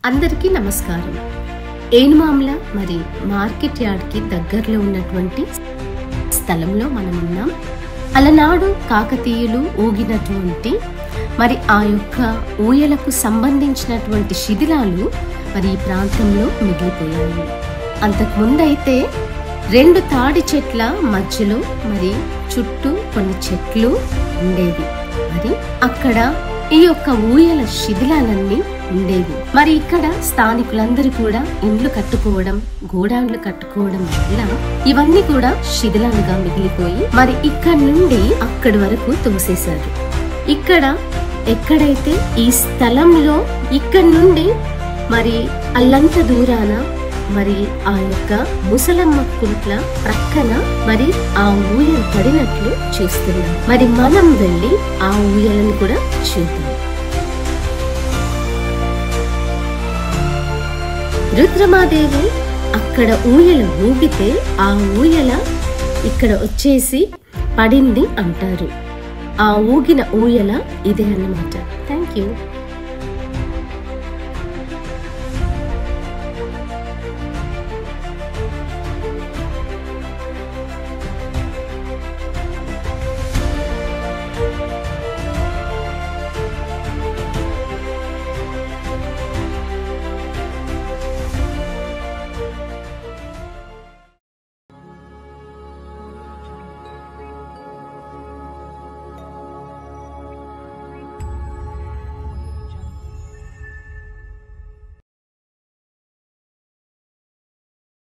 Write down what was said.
అందరికీ నమస్కారం. ఏనుమామ్ల మరి మార్కెట్ యార్డ్కి దగ్గరలో ఉన్నటువంటి స్థలంలో మనం ఉన్నాం. అలనాడు కాకతీయులు ఊగినటువంటి మరి ఆ యొక్క ఊయలకు సంబంధించినటువంటి శిథిలాలు మరి ఈ ప్రాంతంలో మిగిలిపోయాయి. అంతకుముందైతే 2 తాడి చెట్ల మధ్యలో మరి చుట్టూ కొన్ని చెట్లు ఉండేవి. మరి అక్కడ ఈ యొక్క ఊయల శిథిలాలన్నీ ఉండేవి. మరి ఇక్కడ స్థానికులందరూ కూడా ఇండ్లు కట్టుకోవడం, గోడాండ్లు కట్టుకోవడం వల్ల ఇవన్నీ కూడా శిథిలాలుగా మిగిలిపోయి మరి ఇక్కడ నుండి అక్కడి వరకు తోసేశారు. ఇక్కడ ఎక్కడైతే ఈ స్థలంలో ఇక్కడ నుండి మరి అల్లంత దూరాన మరి ఆ యొక్క ముసలమ్మ కుంట్ల ప్రక్కన మరి ఆ ఊయలు పడినట్లు చూస్తున్నాం. మరి మనం వెళ్ళి ఆ ఊయలను కూడా చూద్దాం. రుద్రమాదేవి అక్కడ ఊయల ఊగితే ఆ ఊయల ఇక్కడ వచ్చేసి పడింది అంటారు. ఆ ఊగిన ఊయల ఇదే అన్నమాట. Thank you.